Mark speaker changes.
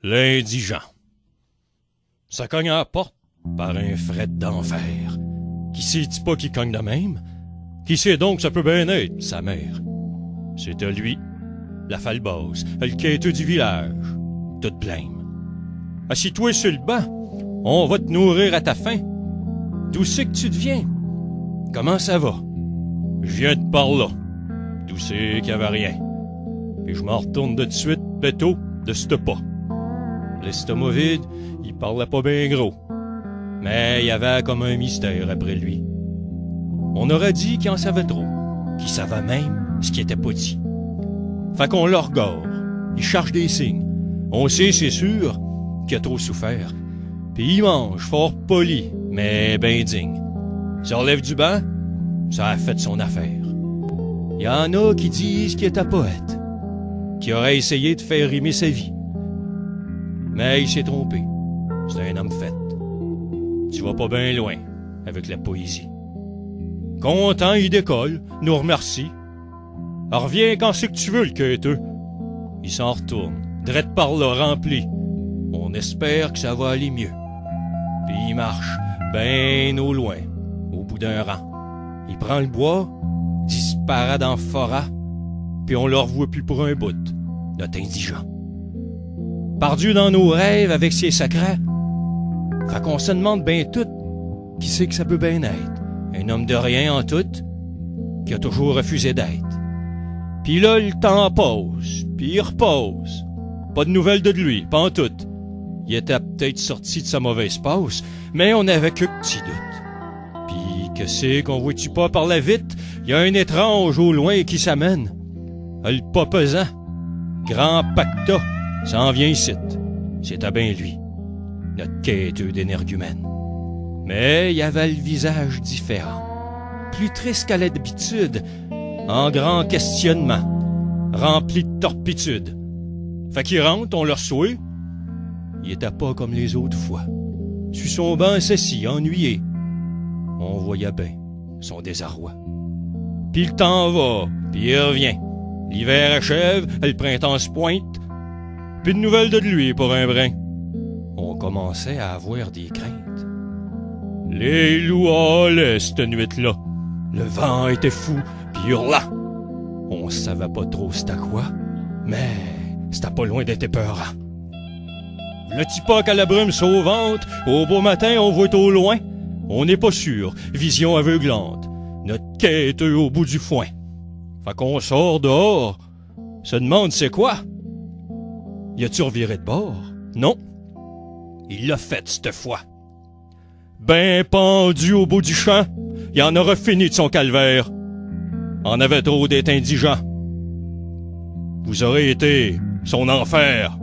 Speaker 1: L'indigent. Ça cogne à la porte par un fret d'enfer. Qui sait dit pas qu'il cogne de même? Qui sait donc que ça peut bien être, sa mère? C'était lui, la falbase, le quêteux du village, tout blême. Assis-toi sur le banc, on va te nourrir à ta faim. D'où c'est que tu deviens? Comment ça va? Je viens de par là. D'où c'est qu'il y avait rien. Puis je m'en retourne de suite, béto, de ce pas. L'estomac vide, il parlait pas bien gros. Mais il y avait comme un mystère après lui. On aurait dit qu'il en savait trop, qu'il savait même ce qui était pas dit. Fait qu'on le regarde, il cherche des signes. On sait, c'est sûr, qu'il a trop souffert. Puis il mange fort poli, mais ben digne. Il se relève du banc, ça a fait son affaire. Il y en a qui disent qu'il était poète, qui aurait essayé de faire rimer sa vie. Mais il s'est trompé. C'est un homme fait. Tu vas pas bien loin avec la poésie. Content, il décolle, nous remercie. Reviens quand c'est que tu veux, le quêteux. Il s'en retourne, drette par là, rempli. On espère que ça va aller mieux. Puis il marche, ben au loin, au bout d'un rang. Il prend le bois, disparaît dans le forêt, puis on le revoit plus pour un bout, notre indigent. Perdu dans nos rêves avec ses secrets. Fait qu'on se demande bien tout, qui c'est que ça peut bien être. Un homme de rien en tout, qui a toujours refusé d'être. Puis là, le temps passe, puis il repose. Pas de nouvelles de lui, pas en tout. Il était peut-être sorti de sa mauvaise passe, mais on avait que petit doute. Puis que c'est qu'on voit-tu pas par la vitre, il y a un étrange au loin qui s'amène. Le pas pesant, grand pacta, s'en vient ici. C'était bien lui, notre quêteux d'énergumène. Mais il avait le visage différent, plus triste qu'à l'habitude, en grand questionnement, rempli de torpitude. Fait qu'il rentre, on le reçoit. Il était pas comme les autres fois. Sur son banc s'assit, ennuyé. On voyait bien son désarroi. Puis le temps va, puis il revient. L'hiver achève, le printemps se pointe. Puis de nouvelles de lui pour un brin. On commençait à avoir des craintes. Les loups halaient cette nuit-là. Le vent était fou, puis hurlant. On savait pas trop c'était quoi, mais c'était pas loin d'être épeurant. Le pas qu'à la brume sauvante, au beau matin on voit au loin. On n'est pas sûr, vision aveuglante, notre quêteux au bout du foin. Fait qu'on sort dehors, se demande c'est quoi? Y a-tu reviré de bord? Non. Il l'a fait cette fois. Ben pendu au bout du champ, il en aura fini de son calvaire. En avait trop d'être indigent. Vous aurez été son enfer.